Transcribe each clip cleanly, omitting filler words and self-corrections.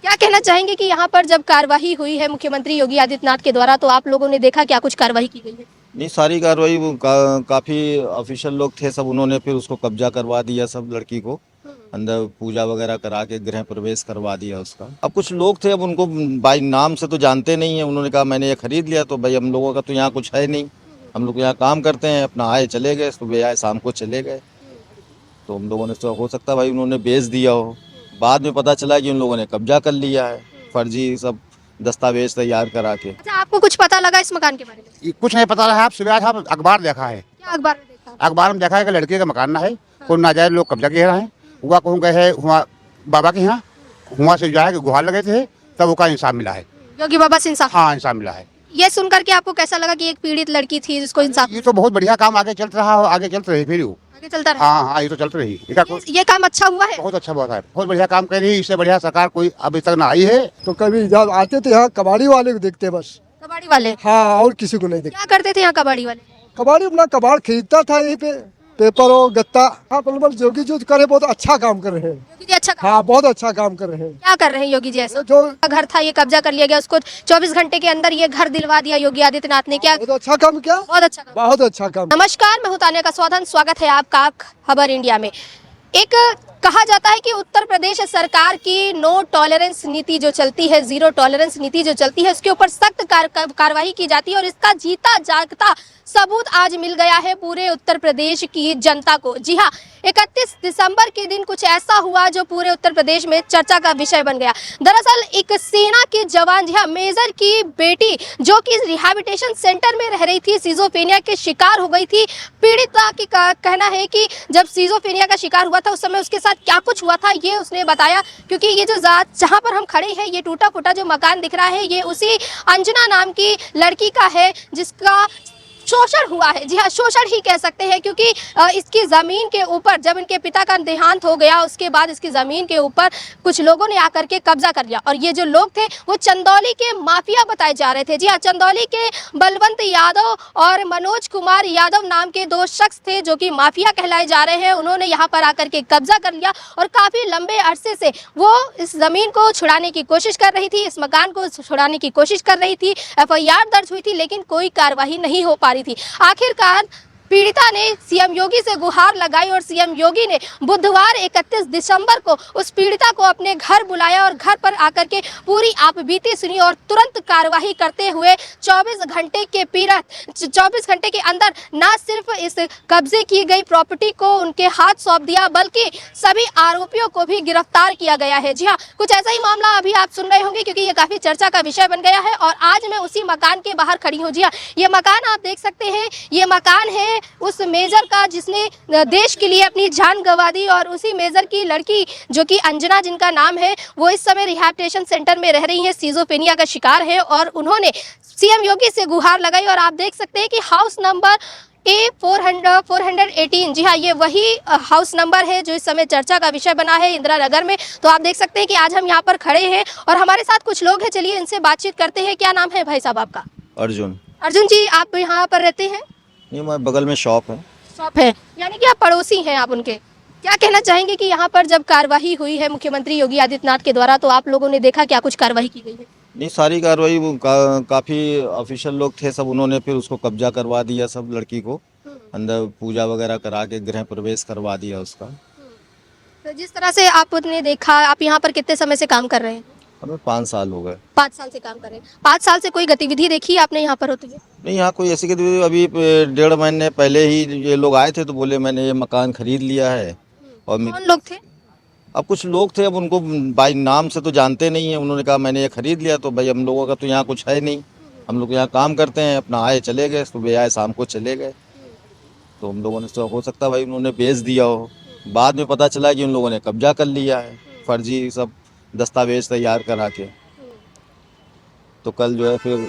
क्या कहना चाहेंगे कि यहाँ पर जब कार्यवाही हुई है मुख्यमंत्री योगी आदित्यनाथ के द्वारा, तो आप लोगों ने देखा क्या कुछ कार्यवाही की गई है? नहीं, सारी कार्रवाई काफ़ी ऑफिशियल लोग थे, सब उन्होंने फिर उसको कब्जा करवा दिया, सब लड़की को अंदर पूजा वगैरह करा के गृह प्रवेश करवा दिया उसका। अब कुछ लोग थे, अब उनको बाई नाम से तो जानते नहीं है, उन्होंने कहा मैंने ये खरीद लिया, तो भाई हम लोगों का तो यहाँ कुछ है नहीं, हम लोग यहाँ काम करते हैं, अपना आए चले गए, सुबह आए शाम को चले गए। तो हम लोगों ने तो हो सकता है भाई उन्होंने बेच दिया हो, बाद में पता चला कि उन लोगों ने कब्जा कर लिया है, फर्जी सब दस्तावेज तैयार करा के। अच्छा, आपको कुछ पता लगा इस मकान के बारे में? ये कुछ नहीं पता रहा। आप सुबह था अखबार देखा है, क्या अखबार में देखा? अखबार में देखा है कि लड़के का मकान ना है, कोई नाजायज लोग कब्जा किए रहे हैं। हुआ कहूँ गए है हुआ बाबा के यहाँ, हुआ से जाए कि गुहार लगे थे, तब उसका इंसाफ मिला है। योगी बाबा से इंसाफ? हाँ, इंसाफ मिला है। ये सुनकर के आपको कैसा लगा कि एक पीड़ित लड़की थी जिसको इंसाफ? ये तो बहुत बढ़िया काम आगे चल रहा हो, आगे चलते रही फिर वो। आगे चलता रहा। हाँ हाँ, ये तो चलते रही। ये काम अच्छा हुआ है? बहुत अच्छा, बहुत बढ़िया काम कर रही है। इससे बढ़िया सरकार कोई अभी तक ना आई है। तो कभी जब आते थे यहाँ कबाड़ी वाले को देखते बस। कबाड़ी वाले? हाँ, और किसी को नहीं देखते। क्या करते थे यहाँ कबाड़ी वाले? कबाड़ी अपना कबाड़ खरीदता था यहीं पे, पेपर और गत्ता। हाँ, मतलब योगी जो करे बहुत अच्छा काम कर रहे हैं। योगी जी अच्छा काम? हाँ, बहुत अच्छा काम कर रहे हैं। क्या कर रहे हैं योगी जी ऐसा? जो घर था ये कब्जा कर लिया गया, उसको 24 घंटे के अंदर ये घर दिलवा दिया योगी आदित्यनाथ ने। क्या बहुत अच्छा काम किया, बहुत अच्छा काम। बहुत अच्छा काम। नमस्कार, मैं हूं तान्या कसौधन, स्वागत है आपका खबर इंडिया में। एक कहा जाता है कि उत्तर प्रदेश सरकार की नो टॉलरेंस नीति जो चलती है, जीरो टॉलरेंस नीति जो चलती है, उसके ऊपर सख्त कार्रवाई की जाती है और इसका जीता जागता सबूत आज मिल गया है पूरे उत्तर प्रदेश की जनता को। जी हाँ, 31 दिसंबर के दिन कुछ ऐसा हुआ जो पूरे उत्तर प्रदेश में चर्चा का विषय बन गया। दरअसल एक सेना के जवान, जी हाँ, मेजर की बेटी जो कि रिहैबिलिटेशन सेंटर में रह रही थी, सिजोफ्रेनिया के शिकार हो गई थी। पीड़िता की कहना है कि जब सिजोफ्रेनिया का शिकार हुआ था उस समय उसके साथ क्या कुछ हुआ था ये उसने बताया। क्योंकि ये जो जहाँ पर हम खड़े हैं, ये टूटा फूटा जो मकान दिख रहा है, ये उसी अंजना नाम की लड़की का है जिसका शोषण हुआ है। जी हाँ, शोषण ही कह सकते हैं, क्योंकि इसकी ज़मीन के ऊपर जब इनके पिता का देहांत हो गया, उसके बाद इसकी ज़मीन के ऊपर कुछ लोगों ने आकर के कब्जा कर लिया। और ये जो लोग थे वो चंदौली के माफिया बताए जा रहे थे। जी हाँ, चंदौली के बलवंत यादव और मनोज कुमार यादव नाम के दो शख्स थे जो कि माफिया कहलाए जा रहे हैं। उन्होंने यहाँ पर आकर के कब्जा कर लिया और काफ़ी लंबे अरसे से वो इस ज़मीन को छुड़ाने की कोशिश कर रही थी, इस मकान को छुड़ाने की कोशिश कर रही थी। FIR दर्ज हुई थी, लेकिन कोई कार्रवाई नहीं हो पा रही थी। आखिरकार पीड़िता ने सीएम योगी से गुहार लगाई और सीएम योगी ने बुधवार 31 दिसंबर को उस पीड़िता को अपने घर बुलाया और घर पर आकर के पूरी आपबीती सुनी और तुरंत कार्यवाही करते हुए 24 घंटे के अंदर न सिर्फ इस कब्जे की गई प्रॉपर्टी को उनके हाथ सौंप दिया, बल्कि सभी आरोपियों को भी गिरफ्तार किया गया है। जी हाँ, कुछ ऐसा ही मामला अभी आप सुन रहे होंगे, क्योंकि ये काफी चर्चा का विषय बन गया है। और आज मैं उसी मकान के बाहर खड़ी हूँ। जी हाँ, ये मकान आप देख सकते हैं, ये मकान है उस मेजर का जिसने देश के लिए अपनी जान गंवा दी। और उसी मेजर की लड़की जो कि अंजना जिनका नाम है, वो इस समय रिहैबिलिटेशन सेंटर में रह रही है, सिजोफ्रेनिया का शिकार है। और उन्होंने सीएम योगी से गुहार लगाई और आप देख सकते हैं कि हाउस नंबर A418, जी हाँ, ये वही हाउस नंबर है जो इस समय चर्चा का विषय बना है इंदिरा नगर में। तो आप देख सकते हैं कि आज हम यहाँ पर खड़े हैं और हमारे साथ कुछ लोग हैं। चलिए इनसे बातचीत करते हैं। क्या नाम है भाई साहब आपका? अर्जुन। अर्जुन जी, आप यहाँ पर रहते हैं? ये हमारे बगल में शॉप है। शॉप है, यानी कि आप पड़ोसी हैं आप उनके। क्या कहना चाहेंगे कि यहाँ पर जब कार्यवाही हुई है मुख्यमंत्री योगी आदित्यनाथ के द्वारा, तो आप लोगों ने देखा क्या कुछ कार्यवाही की गई है? नहीं, सारी कार्रवाई काफ़ी ऑफिशियल लोग थे, सब उन्होंने फिर उसको कब्जा करवा दिया, सब लड़की को अंदर पूजा वगैरह करा के गृह प्रवेश करवा दिया उसका। तो जिस तरह से आपने देखा, आप यहाँ पर कितने समय से काम कर रहे हैं? हमें 5 साल हो गए। 5 साल से काम कर रहे हैं। 5 साल से कोई गतिविधि देखी आपने यहाँ पर होती है? नहीं, यहाँ कोई ऐसी गतिविधि अभी 1.5 महीने पहले ही ये लोग आए थे, तो बोले मैंने ये मकान खरीद लिया है। और कौन लोग थे? अब कुछ लोग थे, अब उनको बाई नाम से तो जानते नहीं है, उन्होंने कहा मैंने ये खरीद लिया, तो भाई हम लोगों का तो यहाँ कुछ है नहीं, हम लोग यहाँ काम करते हैं, अपना आए चले गए, सुबह आए शाम को चले गए। तो हम लोगों ने तो हो सकता है भाई उन्होंने बेच दिया हो, बाद में पता चला कि उन लोगों ने कब्जा कर लिया है, फर्जी सब दस्तावेज तैयार करा के। तो कल जो है फिर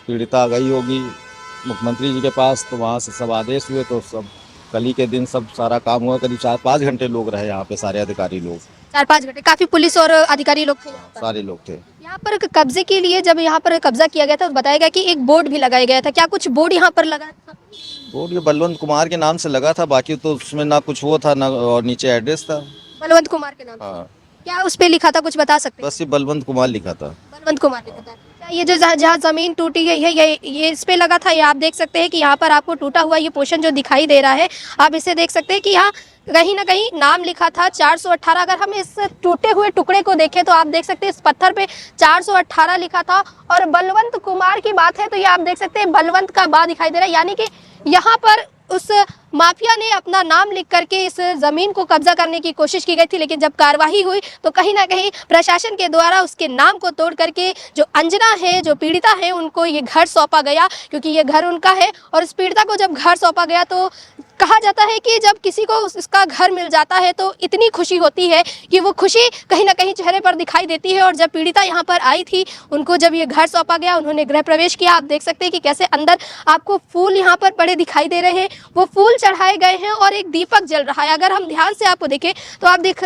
पीड़िता गई होगी मुख्यमंत्री जी के पास, तो वहाँ से सब आदेश हुए, तो सब कल ही के दिन सब सारा काम हुआ। करीब 4-5 घंटे लोग रहे यहाँ पे, सारे अधिकारी लोग। 4-5 घंटे? काफी पुलिस और अधिकारी लोग थे यहाँ पर? सारे लोग थे यहाँ पर। कब्जे के लिए जब यहाँ पर कब्जा किया गया था तो बताया गया कि एक बोर्ड भी लगाया गया था। क्या कुछ बोर्ड यहाँ पर लगा था? बोर्ड ये बलवंत कुमार के नाम से लगा था, बाकी तो उसमें ना कुछ वो था ना, और नीचे एड्रेस था बलवंत कुमार के नाम से। हाँ। क्या उस पे लिखा था, कुछ बता सकते हैं? बस ये बलवंत कुमार लिखा था। बलवंत कुमार ने बताया। ये जो जहाँ जमीन टूटी गई है, ये इस पे लगा था। ये आप देख सकते हैं कि यहाँ पर आपको टूटा हुआ ये पोर्शन जो दिखाई दे रहा है, आप इसे देख सकते हैं कि यहाँ कहीं ना कहीं नाम लिखा था 418। अगर हम इस टूटे हुए टुकड़े को देखें तो आप देख सकते हैं इस पत्थर पे 418 लिखा था। और बलवंत कुमार की बात है तो ये आप देख सकते हैं बलवंत का बा दिखाई दे रहा है, यानी कि यहाँ पर उस माफिया ने अपना नाम लिख करके इस जमीन को कब्जा करने की कोशिश की गई थी। लेकिन जब कार्रवाई हुई तो कहीं ना कहीं प्रशासन के द्वारा उसके नाम को तोड़ करके जो अंजना है, जो पीड़िता है, उनको ये घर सौंपा गया, क्योंकि ये घर उनका है। और इस पीड़िता को जब घर सौंपा गया तो कहा जाता है कि जब किसी को उसका घर मिल जाता है तो इतनी खुशी होती है कि वो खुशी कहीं ना कहीं चेहरे पर दिखाई देती है। और जब पीड़िता यहाँ पर आई थी, उनको जब ये घर सौंपा गया, उन्होंने गृह प्रवेश किया। आप देख सकते हैं कि कैसे अंदर आपको फूल यहाँ पर पड़े दिखाई दे रहे हैं, वो फूल चढ़ाए गए हैं और एक दीपक जल रहा है। अगर हम ध्यान से आपको देखें तो आप देख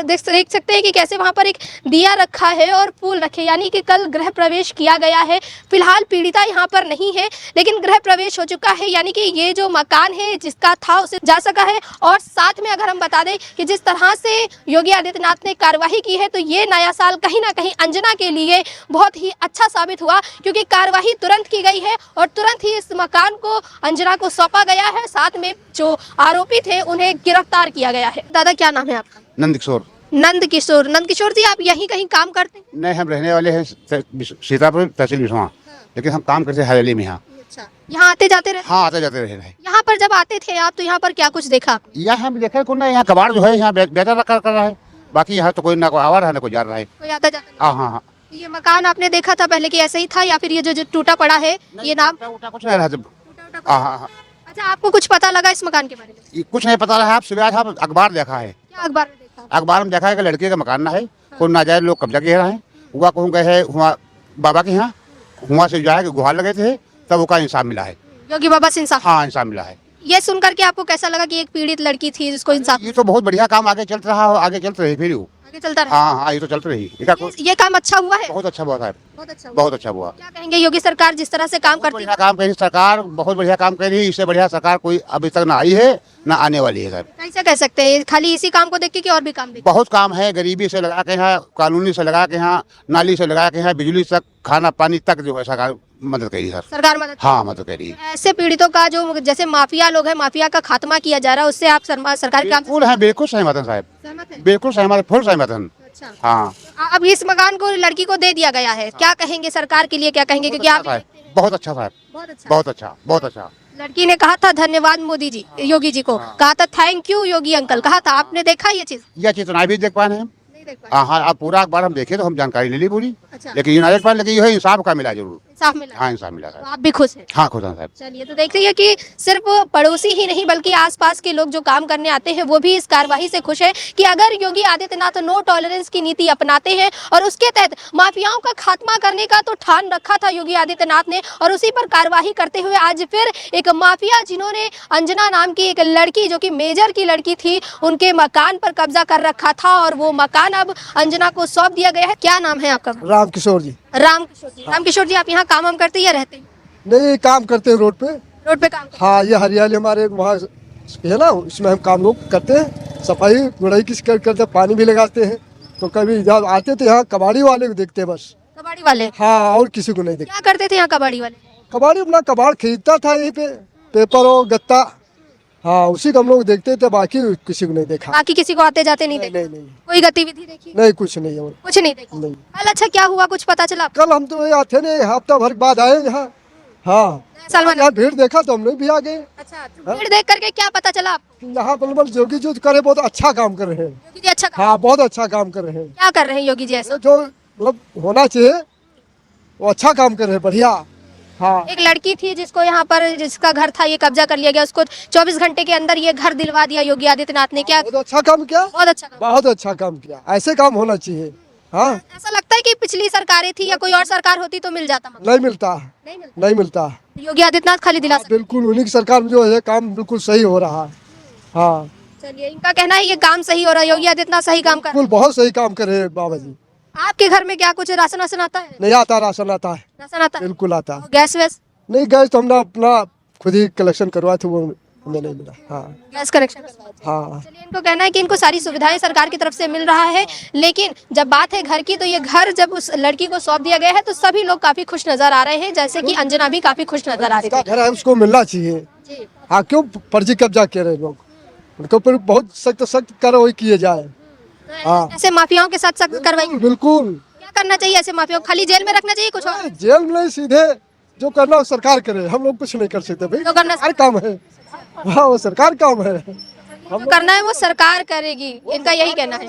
सकते हैं कि कैसे वहाँ पर एक दिया रखा है और फूल रखे, यानी कि कल गृह प्रवेश किया गया है। फिलहाल पीड़िता यहाँ पर नहीं है, लेकिन गृह प्रवेश हो चुका है, यानी कि ये जो मकान है जिसका था उसे जा सका है। और साथ में अगर हम बता दें कि जिस तरह से योगी आदित्यनाथ ने कार्रवाई की है तो ये नया साल कहीं ना कहीं अंजना के लिए बहुत ही अच्छा साबित हुआ, क्योंकि कार्रवाई तुरंत की गई है और तुरंत ही इस मकान को अंजना को सौंपा गया है। साथ में जो आरोपी थे उन्हें गिरफ्तार किया गया है। दादा क्या नाम है आपका? नंद किशोर। नंद किशोर। नंद किशोर जी, आप यहीं कहीं काम करते हैं? नहीं, हम रहने वाले हैं सीतापुर तहसील बिसवा, लेकिन हम काम करते हैं हवेली में। यहाँ अच्छा, यहाँ आते जाते रहते? हाँ, आते जाते रहे हैं। यहाँ पर जब आते थे आप तो यहाँ पर क्या कुछ देखा आपने? यहाँ हम देखे कौन ना, यहाँ कबाड़ जो है यहाँ बेचा रखा कर रहा है। बाकी यहाँ तो कोई ना कोई आवा रहा है ना कोई जा रहा है। कोई आता जाता नहीं? हाँ हाँ हाँ। ये मकान आपने देखा था पहले कि ऐसे ही था, या फिर ये जो टूटा पड़ा है ये नाम? उठा कुछ नहीं रहा। हाँ हाँ हाँ। अच्छा, आपको कुछ पता लगा इस मकान के बारे में? ये कुछ नहीं पता रहा। आप सुबह आज आप अखबार देखा है? क्या अखबार में देखा? अखबार में देखा है कि लड़के का मकान ना है, कोई नाजायज लोग कब्जा किए रहे हैं। हुआ कहूँ गए है हुआ बाबा के यहाँ, हुआ से जाए कि गुहार लगे थे, तब वो का इंसाफ मिला है। योगी बाबा से इंसाफ? हाँ, इंसाफ मिला है। ये सुन करके आपको कैसा लगा कि एक पीड़ित लड़की थी जिसको इंसाफ? ये तो बहुत बढ़िया काम आगे चल रहा है, आगे चलते रहे फिर वो। आगे चलता रहा? हाँ हाँ, ये तो चलते रही। ये काम अच्छा हुआ है? बहुत अच्छा हुआ है, बहुत अच्छा हुआ। बहुत अच्छा हुआ। क्या कहेंगे योगी सरकार जिस तरह से काम करती है? बढ़िया काम करी सरकार, बहुत बढ़िया काम करी। इससे बढ़िया सरकार कोई अभी तक ना आई है ना आने वाली है। सर कैसे कह सकते हैं? खाली इसी काम को देख के कि और भी काम देख? बहुत काम है, गरीबी से लगा के यहाँ, कानूनी से लगा के यहाँ, नाली से लगा के यहाँ, बिजली तक, खाना पानी तक जो है सरकार मदद करी सर। सरकार मदद? हाँ, मदद करी। ऐसे पीड़ितों का जो जैसे माफिया लोग हैं, माफिया का खात्मा किया जा रहा है, उससे आप सरकारी काम बिल्कुल है, बिल्कुल सहमत है साहब, सहमत हैं? बिल्कुल सहमत, फुल सहमत है। अच्छा, हाँ, अब इस मकान को लड़की को दे दिया गया है, क्या कहेंगे सरकार के लिए, क्या कहेंगे? क्योंकि आप बहुत अच्छा साहब, बहुत अच्छा, बहुत अच्छा, बहुत अच्छा। लड़की ने कहा था धन्यवाद मोदी जी, योगी जी को कहा था थैंक यू योगी अंकल, कहा था। आपने देखा ये चीज? यह चीज नहीं भी देख पाए हैं हम। नहीं देख पाए? हाँ, अब पूरा अखबार हम देखे तो हम जानकारी ले ली पूरी, अच्छा, लेकिन ये ना देख पाए। लेकिन ये इंसाफ का मिला जरूर। इंसाफ मिला? हाँ, इंसाफ मिला तो साहब। आप भी खुश हैं? हाँ, खुश हैं साहब। चलिए, तो देख रही है कि सिर्फ पड़ोसी ही नहीं बल्कि आसपास के लोग जो काम करने आते हैं वो भी इस कार्रवाई से खुश है कि अगर योगी आदित्यनाथ नो टॉलरेंस की नीति अपनाते हैं और उसके तहत माफियाओं का खात्मा करने का तो ठान रखा था योगी आदित्यनाथ ने, और उसी पर कार्रवाई करते हुए आज फिर एक माफिया जिन्होंने अंजना नाम की एक लड़की जो कि मेजर की लड़की थी, उनके मकान पर कब्जा कर रखा था और वो मकान अब अंजना को सौंप दिया गया है। क्या नाम है आपका? राम किशोर जी। राम किशोर जी। राम किशोर जी, आप यहाँ काम वाम करते हैं या रहते हैं? नहीं, काम करते हैं रोड पे। रोड पे काम करते हाँ, ये हरियाली हमारे वहाँ है ना, इसमें हम काम लोग करते हैं, सफाई गुड़ाई की करते हैं, पानी भी लगाते हैं। तो कभी जब आते तो यहाँ कबाड़ी वाले को देखते हैं बस। हैं? कबाड़ी वाले? हाँ, और किसी को नहीं देखते। क्या करते थे यहाँ कबाड़ी वाले? कबाड़ी अपना कबाड़ खरीदता था यहीं पे, पेपर और गत्ता। हाँ, उसी को हम लोग देखते थे, बाकी किसी को नहीं देखा। बाकी किसी को आते जाते नहीं नहीं देखा? नहीं नहीं, कोई गतिविधि देखी? नहीं कुछ नहीं और कुछ नहीं देखा? नहीं। कल अच्छा क्या हुआ, कुछ पता चला? कल हम तो यहाँ थे नहीं, हफ्ता भर बाद आए यहाँ। हाँ, सलमान, यहाँ भीड़ देखा तो हम लोग भी आ गए। अच्छा, तो भीड़ देख करके क्या पता चला आपको? यहाँ बलबल योगी जी करे बहुत अच्छा काम कर रहे हैं। योगी जी अच्छा हाँ, बहुत अच्छा काम कर रहे हैं। क्या कर रहे हैं योगी जी ऐसा? जो मतलब होना चाहिए वो अच्छा काम कर रहे हैं, बढ़िया। हाँ, एक लड़की थी जिसको यहाँ पर जिसका घर था ये कब्जा कर लिया गया, उसको 24 घंटे के अंदर ये घर दिलवा दिया योगी आदित्यनाथ ने। क्या बहुत अच्छा काम किया, बहुत अच्छा काम। बहुत अच्छा काम किया। ऐसे काम होना चाहिए। हाँ, ऐसा लगता है कि पिछली सरकारें थी या कोई और सरकार होती तो मिल जाता? मतलब नहीं मिलता, नहीं मिलता। नहीं मिलता। योगी आदित्यनाथ खाली दिला सकते। बिल्कुल उन्हीं की सरकार में जो है काम बिल्कुल सही हो रहा है। हाँ, चलिए, इनका कहना है ये काम सही हो रहा है, योगी आदित्यनाथ सही काम कर रहे बिल्कुल बहुत सही काम कर रहे हैं बाबा जी। हैं। आपके घर में क्या कुछ राशन वाशन आता है? नहीं आता, राशन आता है, राशन आता है? बिल्कुल आता है। गैस वैस? नहीं, गैस तो हमने अपना खुद ही कलेक्शन करवाए थे, वो हमें नहीं मिला। हाँ गैस कनेक्शन। हाँ चलिए, इनको कहना है कि इनको सारी सुविधाएं सरकार की तरफ से मिल रहा है, लेकिन जब बात है घर की, तो ये घर जब उस लड़की को सौंप दिया गया है तो सभी लोग काफी खुश नजर आ रहे हैं, जैसे कि अंजना भी काफी खुश नजर आ रही इसका थी। घर है, उसको मिलना चाहिए। जी। हाँ, क्यों फर्जी कब्जा कर रहे लोग, उनके ऊपर बहुत सख्त कार्रवाई किए जाए। हाँ ऐसे माफियाओं के साथ सख्त कार्रवाई बिल्कुल, क्या करना चाहिए? ऐसे माफियाओं को खाली जेल में रखना चाहिए, कुछ और जेल में नहीं, सीधे जो करना हो सरकार करे, हम लोग कुछ नहीं कर सकते भाई, जो करना सरकार काम है। हाँ वो सरकार काम है। जो करना है वो सरकार करेगी, इनका यही कहना है।